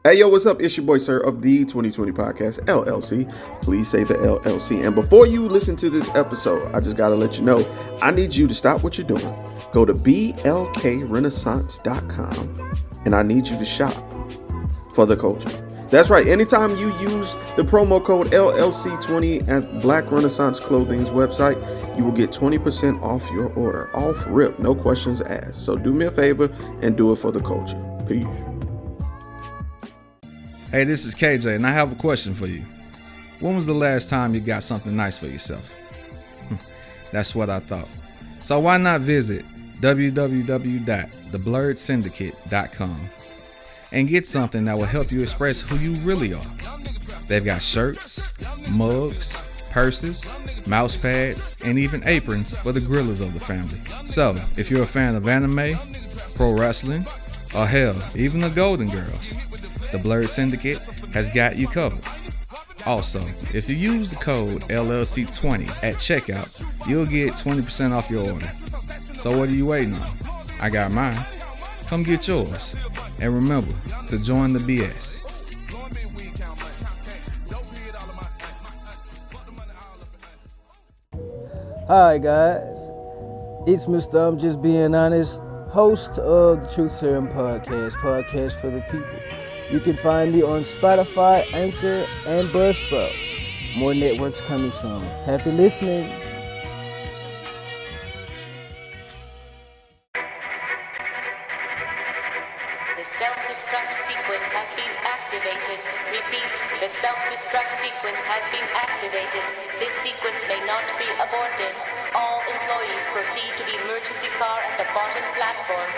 Hey, yo, what's up? It's your boy, Sir, of the 2020 Podcast, LLC. Please say the LLC. And before you listen to this episode, I just got to let you know, I need you to stop what you're doing. Go to blkrenaissance.com, and I need you to shop for the culture. That's right. Anytime you use the promo code LLC20 at Black Renaissance Clothing's website, you will get 20% off your order. Off rip, no questions asked. So do me a favor and do it for the culture. Peace. Hey, this is KJ, and I have a question for you. When was the last time you got something nice for yourself? That's what I thought. So why not visit www.theblurredsyndicate.com and get something that will help you express who you really are. They've got shirts, mugs, purses, mouse pads, and even aprons for the grillers of the family. So if you're a fan of anime, pro wrestling, or hell, even the Golden Girls, the Blurred Syndicate has got you covered. Also, if you use the code LLC20 at checkout, you'll get 20% off your order. So what are you waiting on? I got mine. Come get yours. And remember to join the BS. Hi guys, it's Mr. I'm Just Being Honest, host of the Truth Serum podcast for the people. You can find me on Spotify, Anchor, and Buzzsprout. More networks coming soon. Happy listening. The self-destruct sequence has been activated. Repeat, the self-destruct sequence has been activated. This sequence may not be aborted. All employees proceed to the emergency car at the bottom platform.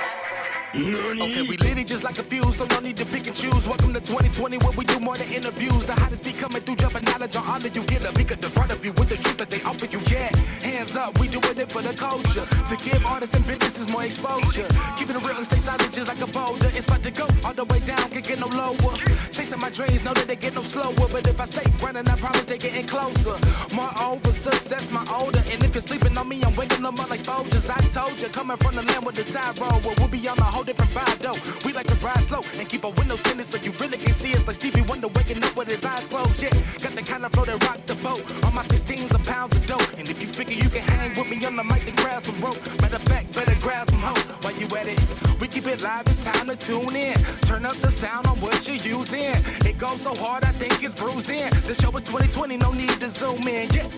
Okay, we lit it just like a fuse, so no need to pick and choose. Welcome to 2020, where we do more than interviews. The hottest be coming through, jumping knowledge on all that you get. A peek at the front of you with the truth that they offer you. Yeah, hands up, we doing it for the culture. To give artists and businesses more exposure. Keeping it real and stay silent just like a boulder. It's about to go all the way down, can't get no lower. Chasing my dreams, know that they get no slower. But if I stay running, I promise they getting closer. Moreover, success my older. And if you're sleeping on me, I'm waking them up like Folgers. I told you, coming from the land with the tide roll. Well, we'll be on a whole different vibe though. We like to ride slow and keep our windows tinted so you really can see us like Stevie Wonder waking up with his eyes closed. Yeah, got the kind of flow that rock the boat. On my 16s of pounds of dope. And if you figure you can hang with me on the mic, then grab some rope. Matter of fact, better grab some hope while you at it. We keep it live, it's time to tune in. Turn up the sound on what you're using. It goes so hard, I think it's bruising. The show is 2020, no need to zoom in. Yeah.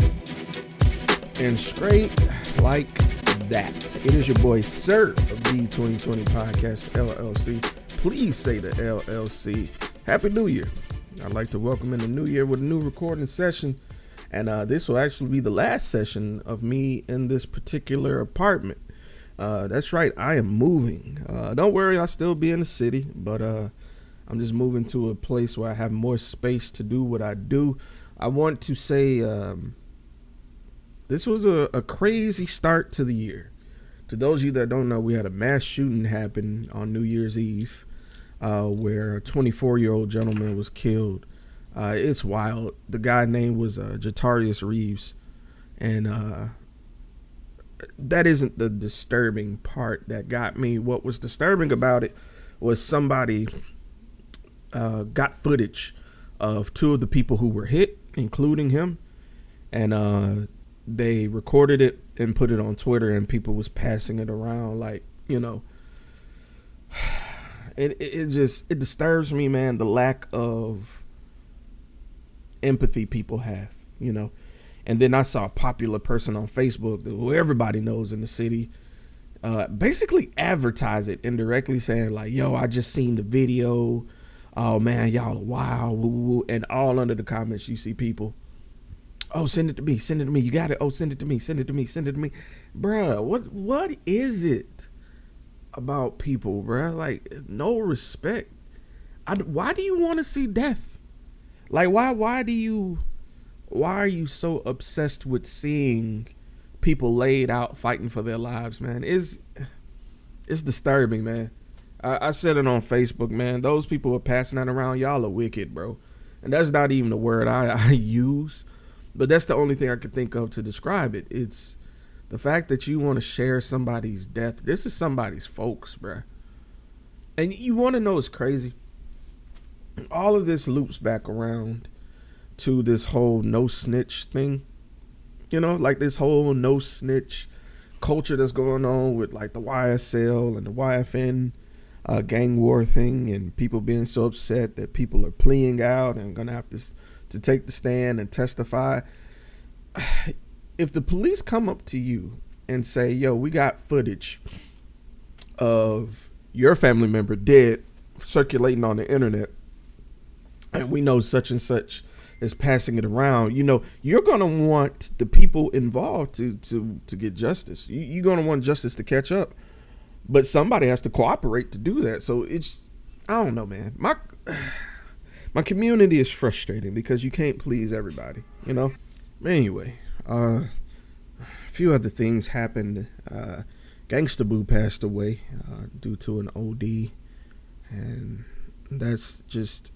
And straight like that, it is your boy Sir of the 2020 Podcast, LLC. Please say the LLC. Happy New Year. I'd like to welcome in the new year with a new recording session. And this will actually be the last session of me in this particular apartment. That's right, I am moving. Don't worry, I'll still be in the city, but I'm just moving to a place where I have more space to do what I do. I want to say this was a crazy start to the year. To those of you that don't know, we had a mass shooting happen on New Year's Eve where a 24-year-old gentleman was killed. It's wild. The guy's name was Jatarius Reeves. And that isn't the disturbing part that got me. What was disturbing about it was somebody got footage of two of the people who were hit, including him. And they recorded it and put it on Twitter, and people was passing it around like, you know, it disturbs me, man, the lack of empathy people have, you know. And then I saw a popular person on Facebook who everybody knows in the city basically advertise it indirectly, saying like, yo, I just seen the video. Oh man, y'all are wild. Woo, woo. And all under the comments you see people, oh, send it to me. Send it to me. You got it. Oh, send it to me. Send it to me. Send it to me. Bruh, what is it about people, bruh? Like, no respect. Why do you want to see death? Like, why are you so obsessed with seeing people laid out fighting for their lives, man? It's disturbing, man. I said it on Facebook, man. Those people are passing that around. Y'all are wicked, bro. And that's not even the word I use. But that's the only thing I could think of to describe it. It's the fact that you want to share somebody's death. This is somebody's folks, bruh. And you want to know what's crazy? all of this loops back around to this whole no snitch thing. You know, like this whole no snitch culture that's going on with like the YSL and the YFN gang war thing, and people being so upset that people are pleading out and gonna have to take the stand and testify. If the police come up to you and say, yo, we got footage of your family member dead circulating on the internet, and we know such and such is passing it around, you know, you're going to want the people involved to get justice. You're going to want justice to catch up, but somebody has to cooperate to do that. So it's, I don't know, man. My community is frustrating because you can't please everybody, you know? Anyway, a few other things happened. Gangsta Boo passed away due to an OD, and that's just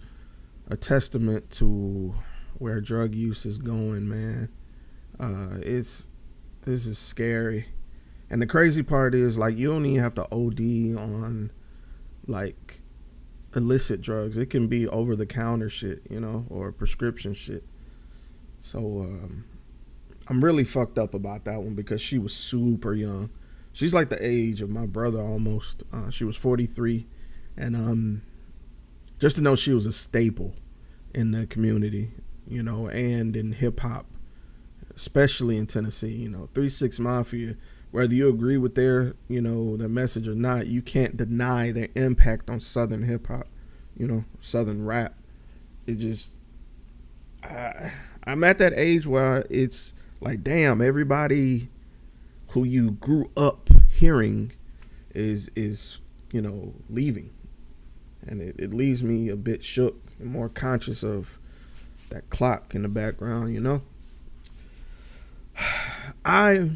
a testament to where drug use is going, man. This is scary. And the crazy part is, like, you don't even have to OD on like illicit drugs. It can be over the counter shit, you know, or prescription shit. So I'm really fucked up about that one because she was super young. She's like the age of my brother almost. She was 43, and just to know she was a staple in the community, you know, and in hip hop, especially in Tennessee. You know, 3 6 Mafia, whether you agree with their, you know, their message or not, you can't deny their impact on Southern hip hop, you know, Southern rap. It just, I'm at that age where it's like, damn, everybody who you grew up hearing is you know, leaving. And it leaves me a bit shook and more conscious of that clock in the background, you know. I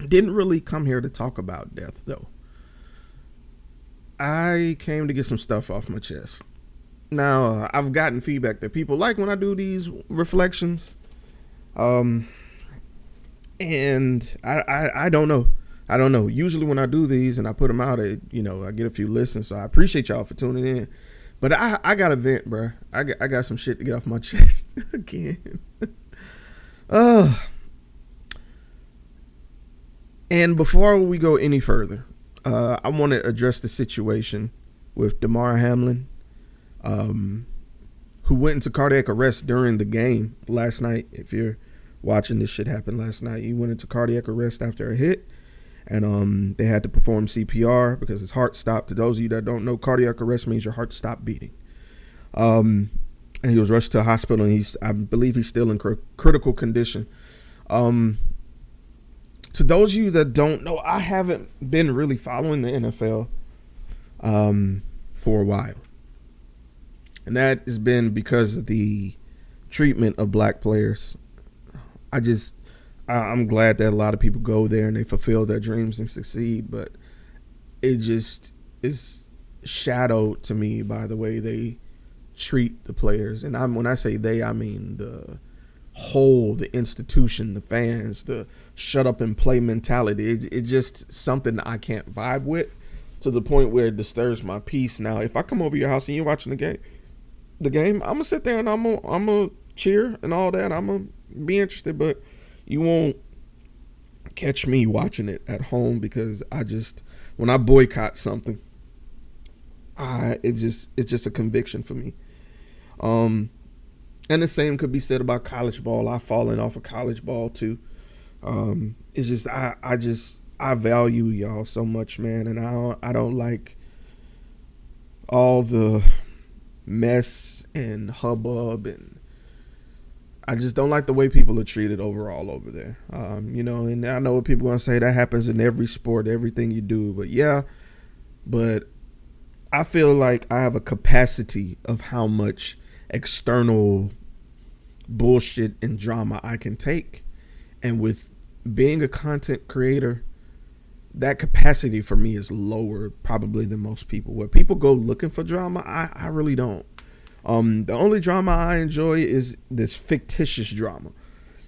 didn't really come here to talk about death, though. I came to get some stuff off my chest. Now, I've gotten feedback that people like when I do these reflections. And I don't know. I don't know. Usually when I do these and I put them out, you know, I get a few listens. So I appreciate y'all for tuning in. But I got a vent, bro. I got some shit to get off my chest again. And before we go any further, I want to address the situation with Damar Hamlin, who went into cardiac arrest during the game last night. If you're watching, this shit happen last night. He went into cardiac arrest after a hit, and they had to perform CPR because his heart stopped. To those of you that don't know, cardiac arrest means your heart stopped beating. And he was rushed to a hospital, and I believe he's still in critical condition. To those of you that don't know, I haven't been really following the NFL for a while. And that has been because of the treatment of black players. I'm glad that a lot of people go there and they fulfill their dreams and succeed, but it just is shadowed to me by the way they treat the players. And when I say they, I mean the institution, the fans, the shut up and play mentality. It's just something I can't vibe with, to the point where it disturbs my peace. Now, if I come over your house and you're watching the game, I'm gonna sit there and I'm gonna cheer and all that. I'm gonna be interested, but you won't catch me watching it at home, because when I boycott something, it's just a conviction for me. And the same could be said about college ball. I've fallen off of college ball too. It's just I value y'all so much, man, and I don't like all the mess and hubbub, and I just don't like the way people are treated overall over there. You know, and I know what people are gonna say, that happens in every sport, everything you do, but I feel like I have a capacity of how much external bullshit and drama I can take, and with being a content creator, that capacity for me is lower probably than most people. Where people go looking for drama, I really don't. The only drama I enjoy is this fictitious drama.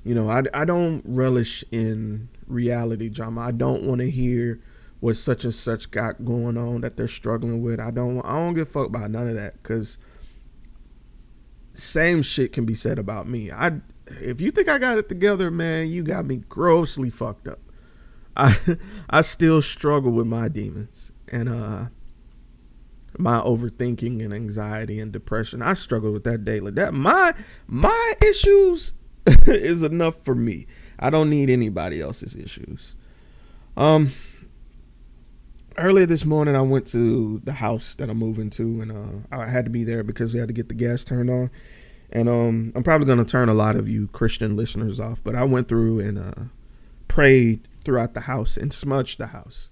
You know, I don't relish in reality drama. I don't want to hear what such and such got going on that they're struggling with. I don't give a fuck about none of that, because same shit can be said about me. If you think I got it together, man, you got me grossly fucked up. I still struggle with my demons and my overthinking and anxiety and depression. I struggle with that daily. That my issues is enough for me. I don't need anybody else's issues. Earlier this morning, I went to the house that I'm moving to, and I had to be there because we had to get the gas turned on. And I'm probably going to turn a lot of you Christian listeners off, but I went through and prayed throughout the house and smudged the house.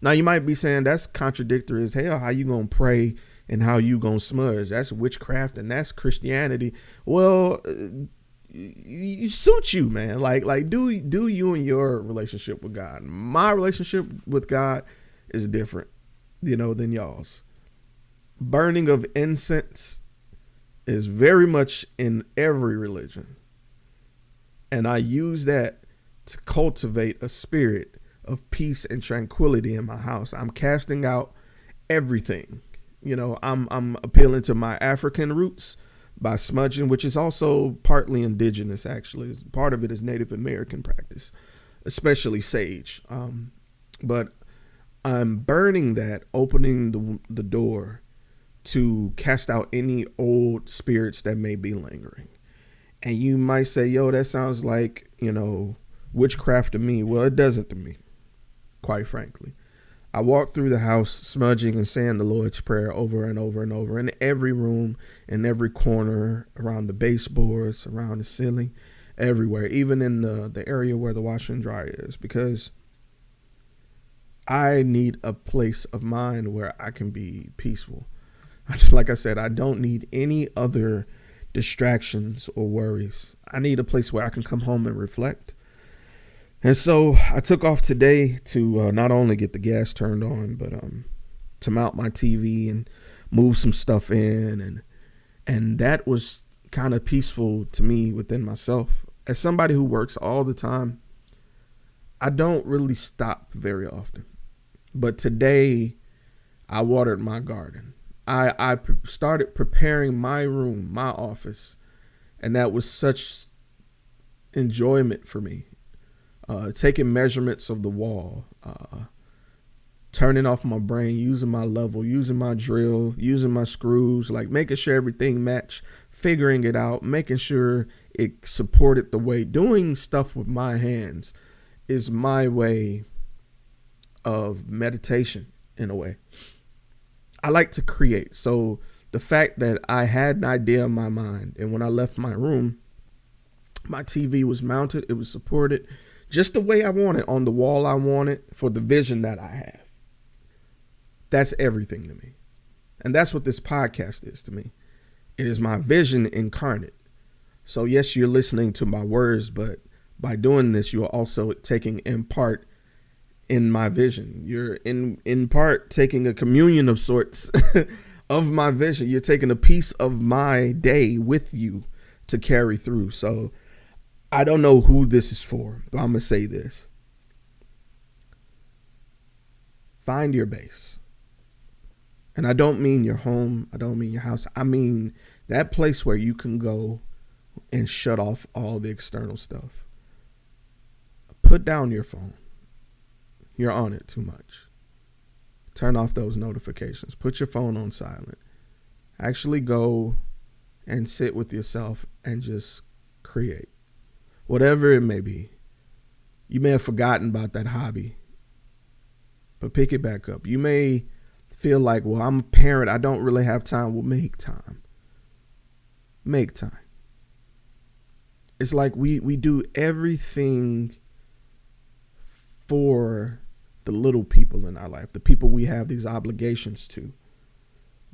Now, you might be saying that's contradictory as hell. How you going to pray and how you going to smudge? That's witchcraft and that's Christianity. Well, you suit you, man. Like do you and your relationship with God. My relationship with God is different, than y'all's. Burning of incense is very much in every religion. And I use that to cultivate a spirit of peace and tranquility in my house. I'm casting out everything. I'm appealing to my African roots by smudging, which is also partly indigenous, actually. Part of it is Native American practice, especially sage. But I'm burning that, opening the door to cast out any old spirits that may be lingering. And you might say, yo, that sounds like, witchcraft to me. Well, it doesn't to me, quite frankly. I walk through the house smudging and saying the Lord's Prayer over and over and over in every room, in every corner, around the baseboards, around the ceiling, everywhere, even in the area where the washer and dryer is, because I need a place of mind where I can be peaceful. Like I said, I don't need any other distractions or worries. I need a place where I can come home and reflect. And so I took off today to not only get the gas turned on, but to mount my TV and move some stuff in. And that was kind of peaceful to me within myself. As somebody who works all the time, I don't really stop very often. But today I watered my garden. I started preparing my room, my office, and that was such enjoyment for me. Taking measurements of the wall, turning off my brain, using my level, using my drill, using my screws, like making sure everything matched, figuring it out, making sure it supported the weight. Doing stuff with my hands is my way of meditation in a way. I like to create. So the fact that I had an idea in my mind, and when I left my room, my TV was mounted, it was supported just the way I want it, on the wall I want it, for the vision that I have. That's everything to me. And that's what this podcast is to me. It is my vision incarnate. So yes, you're listening to my words, but by doing this, you are also taking in part in my vision. You're in part taking a communion of sorts of my vision. You're taking a piece of my day with you to carry through. So I don't know who this is for, but I'm going to say this. Find your base. And I don't mean your home. I don't mean your house. I mean that place where you can go and shut off all the external stuff. Put down your phone. You're on it too much. Turn off those notifications. Put your phone on silent. Actually go and sit with yourself and just create. Whatever it may be. You may have forgotten about that hobby, but pick it back up. You may feel like, well, I'm a parent, I don't really have time. Well, make time. Make time. It's like we do everything for the little people in our life, the people we have these obligations to.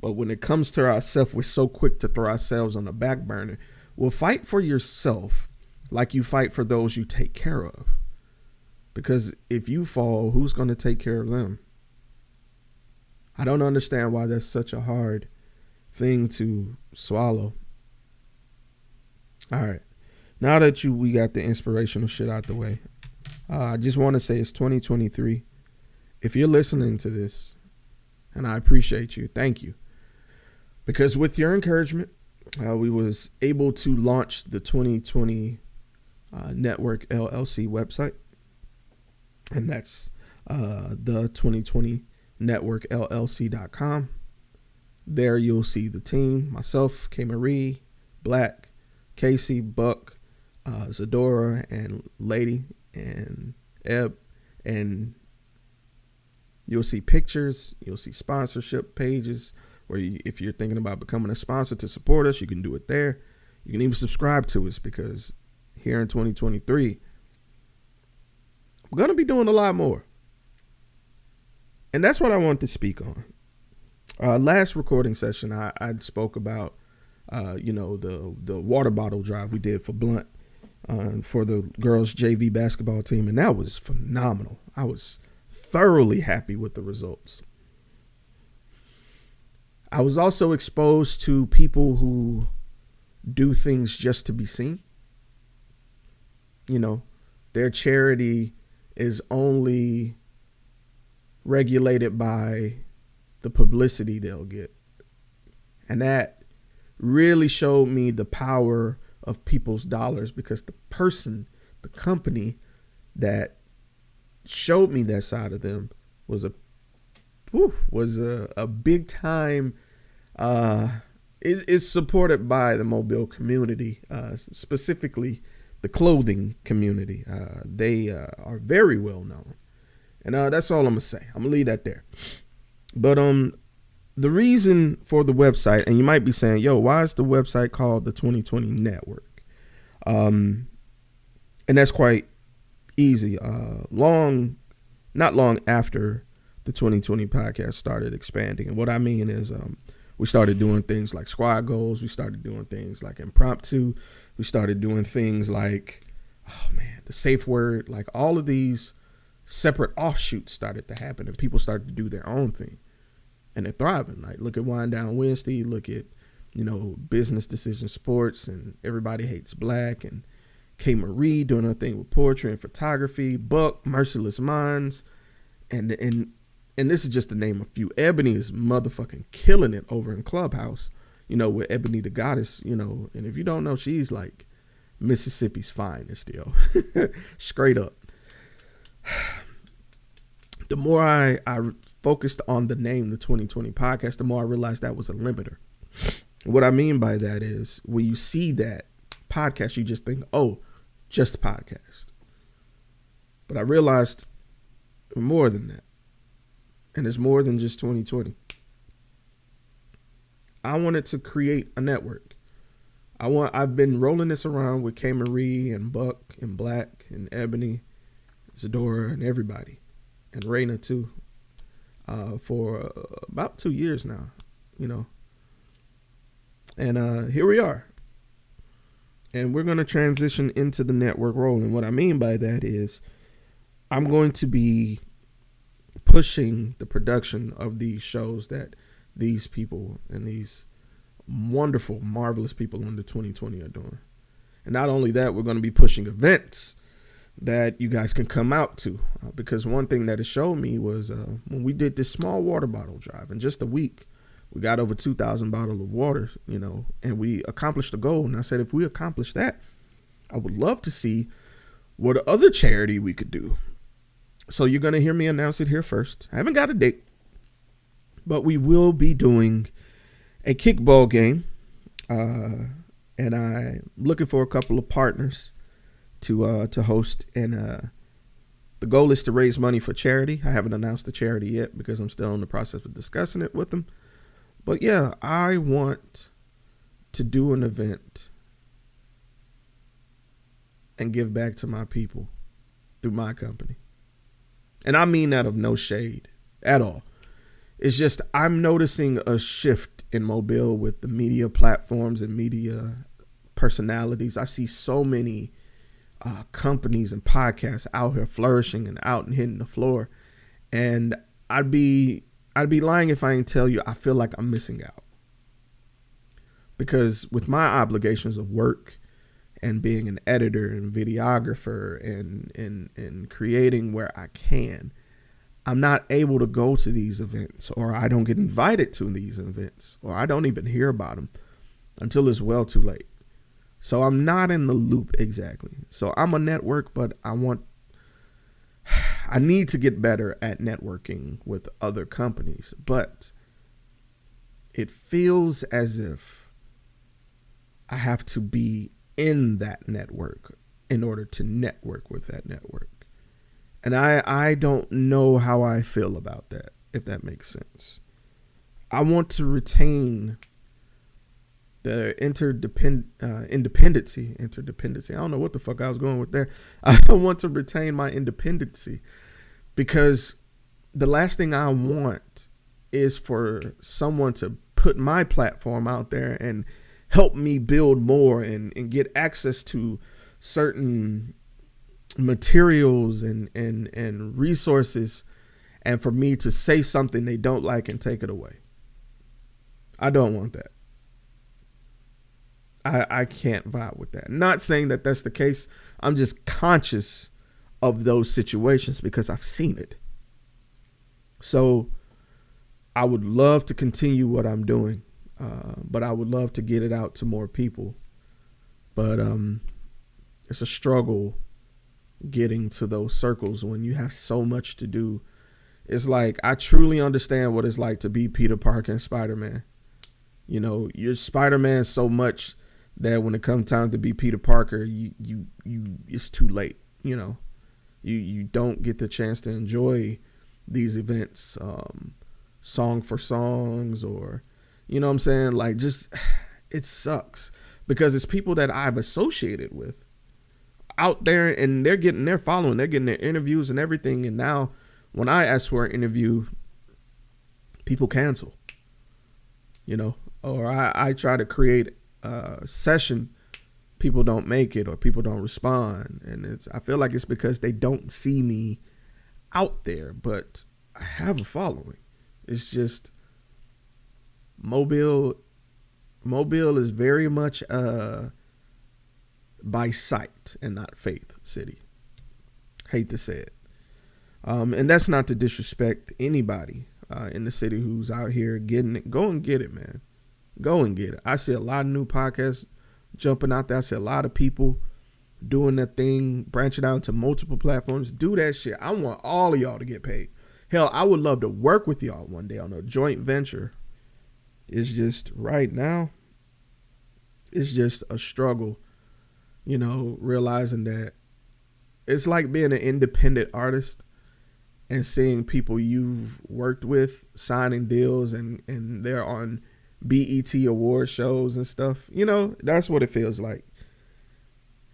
But when it comes to ourselves, we're so quick to throw ourselves on the back burner. Well, fight for yourself like you fight for those you take care of. Because if you fall, who's going to take care of them? I don't understand why that's such a hard thing to swallow. All right. Now that we got the inspirational shit out the way, I just want to say it's 2023. if you're listening to this, and I appreciate you, thank you. Because with your encouragement, we was able to launch the 2020 Network LLC website. And that's the 2020 Network LLC.com. There you'll see the team, myself, K. Marie, Black, Casey, Buck, Zadora, and Lady, and Eb. And you'll see pictures, you'll see sponsorship pages where if you're thinking about becoming a sponsor to support us, you can do it there. You can even subscribe to us, because here in 2023, we're going to be doing a lot more. And that's what I want to speak on. Last recording session, I spoke about, the water bottle drive we did for Blunt for the girls' JV basketball team. And that was phenomenal. I was thoroughly happy with the results. I was also exposed to people who do things just to be seen. You know, their charity is only regulated by the publicity they'll get. And that really showed me the power of people's dollars, because the company that showed me that side of them was a big time. It's supported by the Mobile community, specifically the clothing community. They are very well known, and that's all I'm gonna say. I'm gonna leave that there. But the reason for the website, and you might be saying, "Yo, why is the website called the 2020 Network?" And that's quite easy. Not long after the 2020 podcast started expanding, and what I mean is, we started doing things like squad goals. We started doing things like impromptu. We started doing things like, the safe word. Like, all of these separate offshoots started to happen, and people started to do their own thing, and they're thriving. Like, look at Wind Down Wednesday. Look at, Business Decision Sports, and Everybody Hates Black, and K. Marie doing her thing with poetry and photography. Buck, Merciless Minds, and this is just to name a few. Ebony is motherfucking killing it over in Clubhouse, with Ebony the Goddess, and if you don't know, she's like Mississippi's finest, yo. Straight up. The more I focused on the name, the 2020 podcast, the more I realized that was a limiter. What I mean by that is, when you see that podcast, you just think, oh, just a podcast. But I realized more than that. And it's more than just 2020. I wanted to create a network. I've been rolling this around with K. Marie and Buck and Black and Ebony, Zadora and everybody, and Raina too, for about 2 years now, And here we are. And we're going to transition into the network role. And what I mean by that is, I'm going to be pushing the production of these shows that these people and these wonderful, marvelous people under 2020 are doing. And not only that, we're going to be pushing events that you guys can come out to. Because one thing that it showed me was when we did this small water bottle drive in just a week, we got over 2,000 bottles of water, and we accomplished the goal. And I said, if we accomplish that, I would love to see what other charity we could do. So you're going to hear me announce it here first. I haven't got a date, but we will be doing a kickball game. And I'm looking for a couple of partners to host. And the goal is to raise money for charity. I haven't announced the charity yet because I'm still in the process of discussing it with them. But yeah, I want to do an event and give back to my people through my company. And I mean that of no shade at all. It's just, I'm noticing a shift in Mobile with the media platforms and media personalities. I see so many companies and podcasts out here flourishing and out and hitting the floor. And I'd be lying if I didn't tell you I feel like I'm missing out. Because with my obligations of work and being an editor and videographer and creating where I can, I'm not able to go to these events, or I don't get invited to these events, or I don't even hear about them until it's well too late. So I'm not in the loop exactly. So I'm a network, but I need to get better at networking with other companies, but it feels as if I have to be in that network in order to network with that network. And I don't know how I feel about that, if that makes sense. I want to retain the independency. I don't know what the fuck I was going with there. I want to retain my independency, because the last thing I want is for someone to put my platform out there and help me build more and get access to certain materials and resources, and for me to say something they don't like and take it away. I don't want that. I can't vibe with that. Not saying that that's the case. I'm just conscious of those situations because I've seen it. So I would love to continue what I'm doing, but I would love to get it out to more people. But it's a struggle getting to those circles when you have so much to do. It's like, I truly understand what it's like to be Peter Parker and Spider-Man. You know, you're Spider-Man so much that when it comes time to be Peter Parker, you it's too late. You know, you don't get the chance to enjoy these events, song for songs, or, you know what I'm saying? Like, just, it sucks because it's people that I've associated with out there, and they're getting their following, they're getting their interviews and everything. And now when I ask for an interview, people cancel, you know, or I try to create a session, people don't make it, or people don't respond. And I feel like it's because they don't see me out there, but I have a following. It's just Mobile is very much by sight and not faith city. Hate to say it. And that's not to disrespect anybody in the city who's out here getting it. Go and get it, man. Go and get it. I see a lot of new podcasts jumping out there. I see a lot of people doing that thing, branching out to multiple platforms. Do that shit. I want all of y'all to get paid. Hell, I would love to work with y'all one day on a joint venture. It's just right now, it's just a struggle, you know, realizing that it's like being an independent artist and seeing people you've worked with signing deals and they're on BET award shows and stuff. You know, that's what it feels like.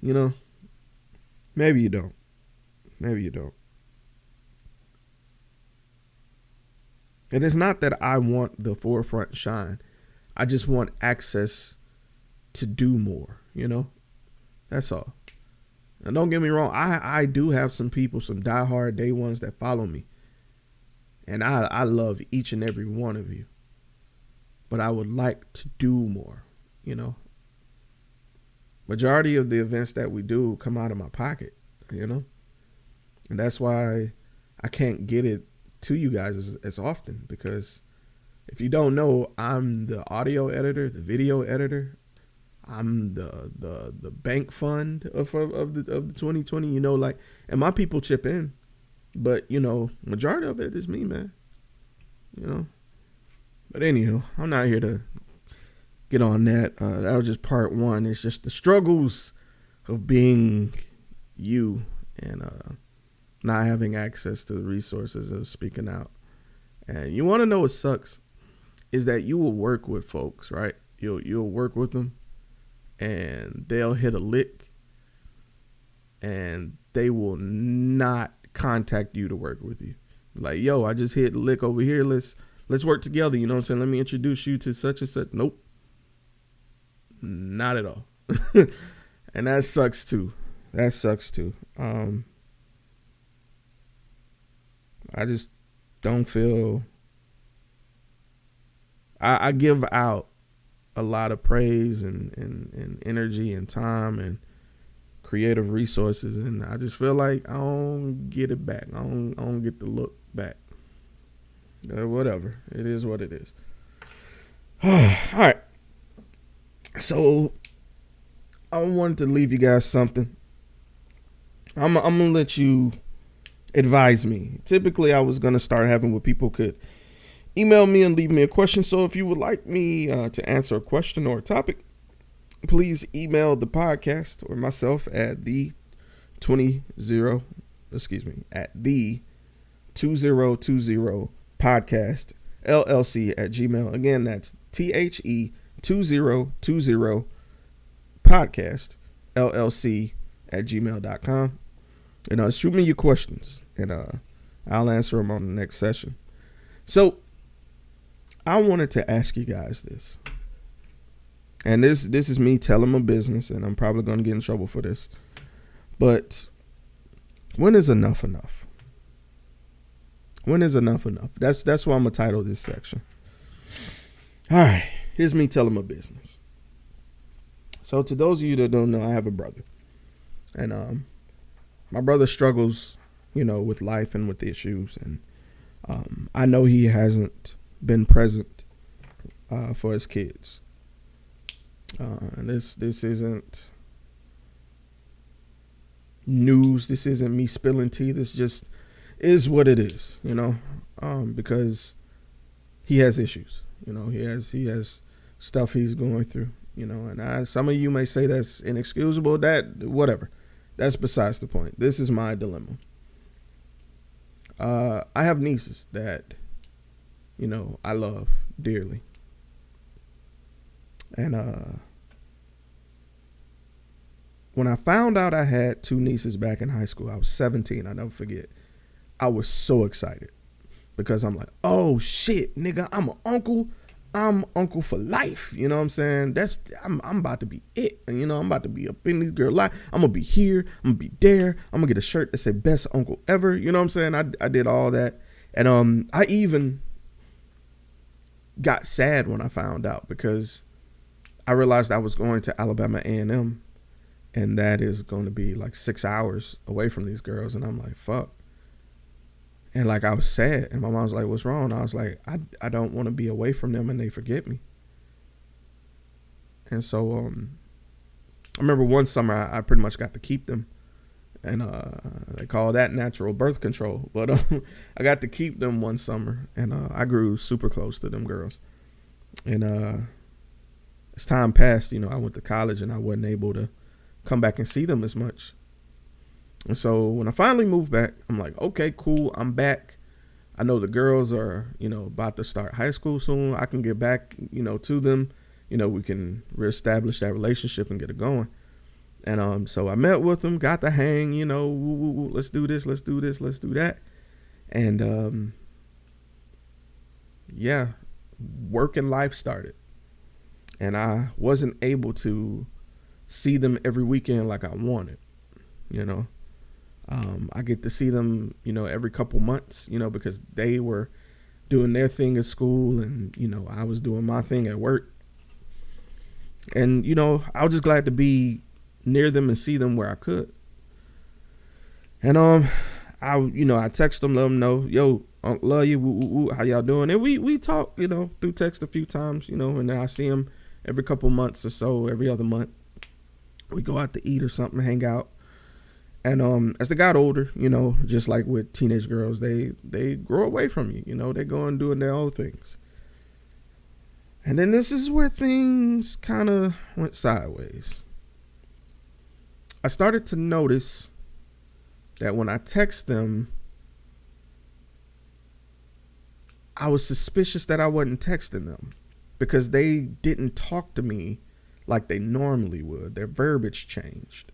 You know, maybe you don't. Maybe you don't. And it's not that I want the forefront shine. I just want access to do more, you know? That's all. And don't get me wrong, I do have some people, some diehard day ones that follow me. And I love each and every one of you. But I would like to do more, you know? Majority of the events that we do come out of my pocket, you know? And that's why I can't get it to you guys as often, because if you don't know, I'm the audio editor, the video editor. I'm the bank fund of the 2020, you know, like, and my people chip in, but you know, majority of it is me, man, you know. But anyhow, I'm not here to get on that. That was just part one. It's just the struggles of being you and not having access to the resources of speaking out. And you want to know what sucks is that you will work with folks, right? You'll work with them and they'll hit a lick and they will not contact you to work with you. Like, yo, I just hit a lick over here. Let's work together. You know what I'm saying? Let me introduce you to such and such. Nope. Not at all. And that sucks too. I just don't feel, I give out a lot of praise and energy and time and creative resources, and I just feel like I don't get it back. I don't get the look back. Whatever. It is what it is. All right. So I wanted to leave you guys something. I'm gonna let you advise me. Typically, I was gonna start having where people could email me and leave me a question. So if you would like me to answer a question or a topic, please email the podcast or myself at the 2020 podcast LLC at Gmail. Again, that's THE2020 podcast LLC at gmail.com. And shoot me your questions, and I'll answer them on the next session. So I wanted to ask you guys this, and this is me telling my business, and I'm probably going to get in trouble for this, but when is enough enough? When is enough enough? That's why I'm going to title this section. All right, here's me telling my business. So to those of you that don't know, I have a brother, and my brother struggles, with life and with issues, and I know he hasn't been present for his kids. And this isn't news. This isn't me spilling tea. This just is what it is, because he has issues. He has stuff he's going through. And some of you may say that's inexcusable. That whatever. That's besides the point. This is my dilemma. I have nieces that, I love dearly. And when I found out I had two nieces back in high school, I was 17. I'll never forget. I was so excited because I'm like, oh shit, nigga, I'm an uncle. I'm uncle for life. You know what I'm saying? I'm about to be it. And, I'm about to be up in this girl life. I'm going to be here. I'm going to be there. I'm going to get a shirt that say best uncle ever. You know what I'm saying? I did all that. And I even got sad when I found out because I realized I was going to Alabama A&M, and that is going to be like 6 hours away from these girls. And I'm like, fuck. And like, I was sad, and my mom was like, what's wrong? I was like, I don't want to be away from them and they forget me. And so I remember one summer I pretty much got to keep them, and they call that natural birth control. But I got to keep them one summer, and I grew super close to them girls. And as time passed, I went to college and I wasn't able to come back and see them as much. And so when I finally moved back, I'm like, okay, cool. I'm back. I know the girls are, about to start high school soon. I can get back, to them. We can reestablish that relationship and get it going. And so I met with them, got to hang, let's do this, let's do this, let's do that. And work and life started. And I wasn't able to see them every weekend like I wanted, I get to see them, every couple months, because they were doing their thing at school and, I was doing my thing at work. And, I was just glad to be near them and see them where I could. And, I text them, let them know, yo, love you, woo, woo, woo, how y'all doing? And we talk, through text a few times, and then I see them every couple months or so, every other month. We go out to eat or something, hang out. And as they got older, just like with teenage girls, they grow away from you. They go and doing their own things. And then this is where things kind of went sideways. I started to notice that when I text them, I was suspicious that I wasn't texting them because they didn't talk to me like they normally would. Their verbiage changed.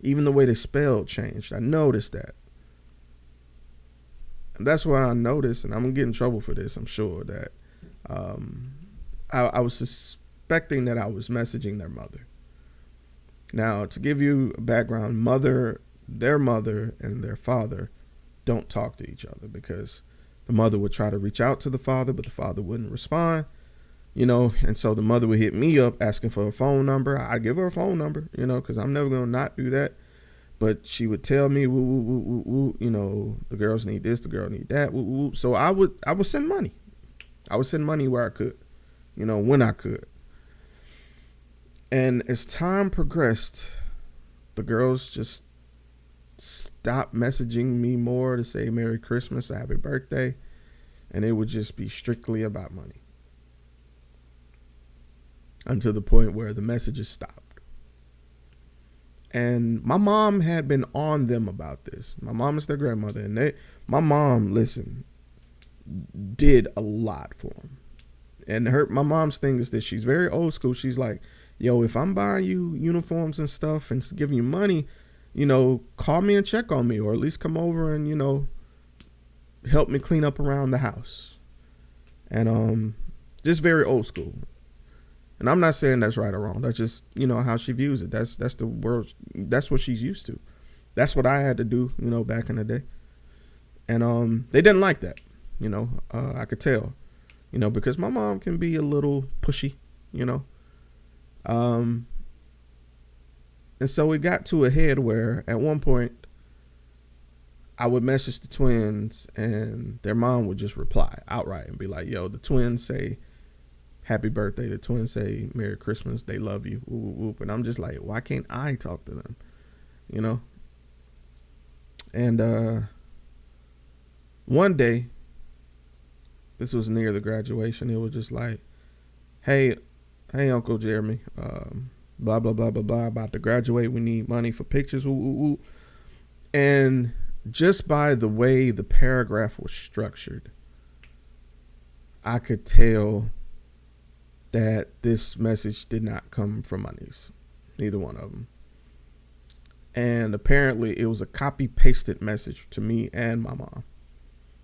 Even the way they spelled changed. I noticed that. And that's why I noticed, and I'm going to get in trouble for this, I'm sure, that I was suspecting that I was messaging their mother. Now, to give you a background, their mother and their father don't talk to each other because the mother would try to reach out to the father, but the father wouldn't respond. And so the mother would hit me up asking for a phone number. I'd give her a phone number, because I'm never going to not do that. But she would tell me, woo, woo, woo, woo, woo, you know, the girls need this, the girl need that. Woo, woo. So I would send money. I would send money where I could, you know, when I could. And as time progressed, the girls just stopped messaging me more to say Merry Christmas, Happy Birthday. And it would just be strictly about money. Until the point where the messages stopped. And my mom had been on them about this. My mom is their grandmother. And my mom, listen, did a lot for them. And my mom's thing is that she's very old school. She's like, yo, if I'm buying you uniforms and stuff and giving you money, you know, call me and check on me, or at least come over and, you know, help me clean up around the house. And just very old school. And I'm not saying that's right or wrong. That's just, you know, how she views it. That's the world. That's what she's used to. That's what I had to do, you know, back in the day. And they didn't like that, you know. I could tell, you know, because my mom can be a little pushy, you know. And so it got to a head where at one point I would message the twins and their mom would just reply outright and be like, yo, the twins say Happy Birthday. The twins say Merry Christmas. They love you. Whoop, whoop, whoop. And I'm just like, why can't I talk to them? You know? And one day, this was near the graduation, it was just like, hey, Uncle Jeremy, blah, blah, blah, blah, blah, about to graduate. We need money for pictures. Whoop, whoop, whoop. And just by the way the paragraph was structured, I could tell that this message did not come from my niece, neither one of them. And apparently it was a copy pasted message to me and my mom,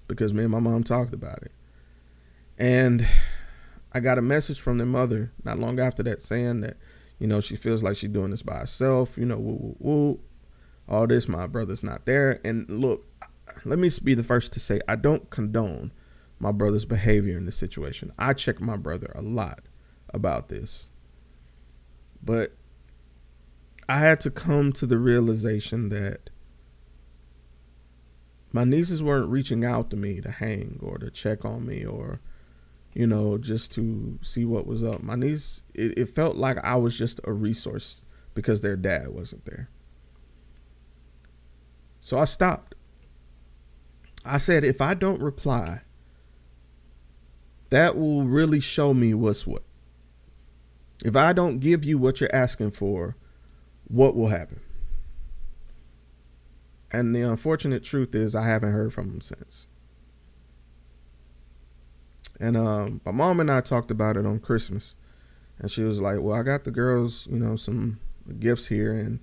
because me and my mom talked about it. And I got a message from their mother not long after that saying that, you know, she feels like she's doing this by herself, you know, woo, woo, woo, all this, my brother's not there. And look, let me be the first to say, I don't condone my brother's behavior in this situation. I check my brother a lot about this, but I had to come to the realization that my nieces weren't reaching out to me to hang or to check on me or, you know, just to see what was up. My niece, it felt like I was just a resource because their dad wasn't there. So I stopped. I said, if I don't reply, that will really show me what's what. If I don't give you what you're asking for, what will happen? And the unfortunate truth is I haven't heard from him since. And my mom and I talked about it on Christmas. And she was like, well, I got the girls, you know, some gifts here, and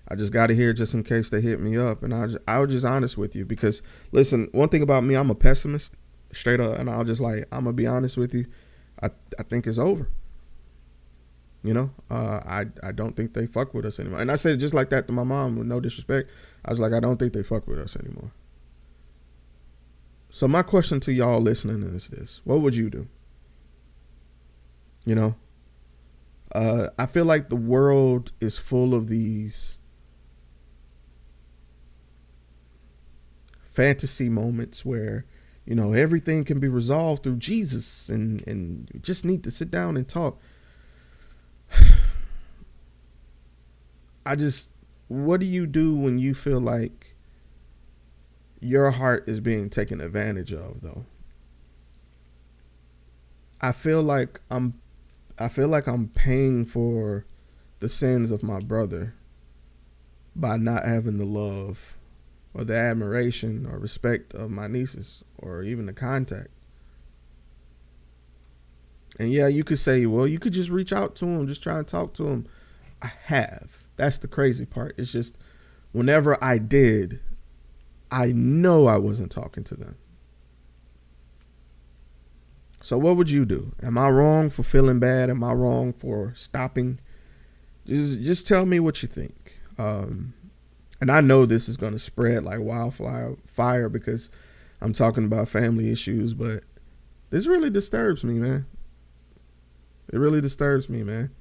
I just got it here just in case they hit me up. And I was just honest with you because, listen, one thing about me, I'm a pessimist, straight up. And I'm going to be honest with you. I think it's over. You know, I don't think they fuck with us anymore. And I said it just like that to my mom with no disrespect. I was like, I don't think they fuck with us anymore. So my question to y'all listening is this. What would you do? You know, I feel like the world is full of these fantasy moments where, you know, everything can be resolved through Jesus and you just need to sit down and talk. What do you do when you feel like your heart is being taken advantage of, though? I feel like I'm paying for the sins of my brother by not having the love or the admiration or respect of my nieces or even the contact. And yeah, you could say, well, you could just reach out to him, just try and talk to him. I have. That's the crazy part. It's just whenever I did, I know I wasn't talking to them. So what would you do? Am I wrong for feeling bad? Am I wrong for stopping? Just tell me what you think. And I know this is going to spread like wildfire because I'm talking about family issues, but this really disturbs me, man. It really disturbs me, man.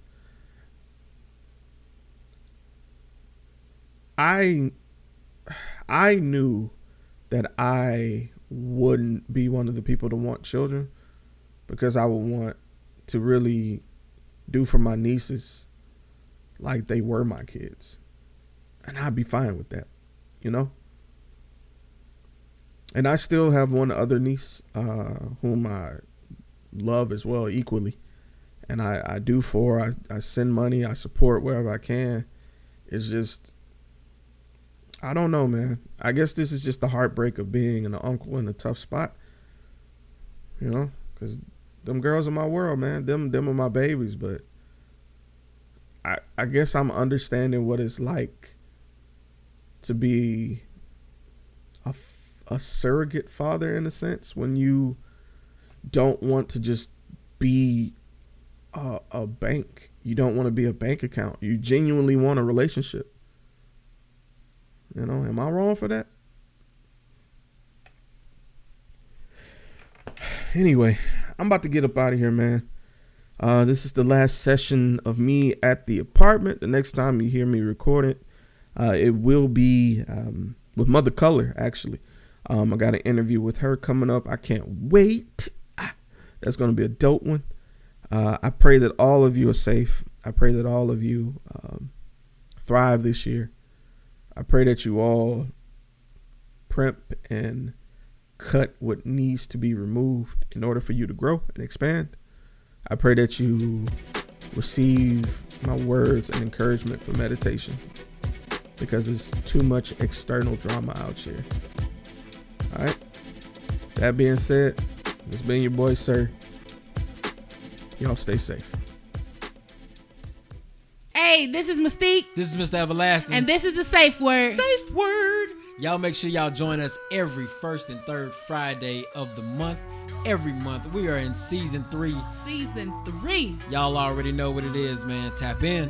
I I knew that I wouldn't be one of the people to want children because I would want to really do for my nieces like they were my kids. And I'd be fine with that, you know? And I still have one other niece whom I love as well equally. And I do for her. I send money. I support wherever I can. It's just, I don't know, man. I guess this is just the heartbreak of being an uncle in a tough spot. You know? Because them girls are my world, man. Them are my babies. But I guess I'm understanding what it's like to be a surrogate father in a sense, when you don't want to just be a bank. You don't want to be a bank account. You genuinely want a relationship. You know, am I wrong for that? Anyway, I'm about to get up out of here, man. This is the last session of me at the apartment. The next time you hear me record it, it will be with Mother Color, actually. I got an interview with her coming up. I can't wait. That's going to be a dope one. I pray that all of you are safe. I pray that all of you thrive this year. I pray that you all primp and cut what needs to be removed in order for you to grow and expand. I pray that you receive my words and encouragement for meditation, because there's too much external drama out here. All right. That being said, it's been your boy, Sir. Y'all stay safe. Hey, this is Mystique. This is Mr. Everlasting. And this is the Safe Word. Safe Word. Y'all make sure y'all join us every first and third Friday of the month. Every month. We are in season 3. Season 3. Y'all already know what it is, man. Tap in.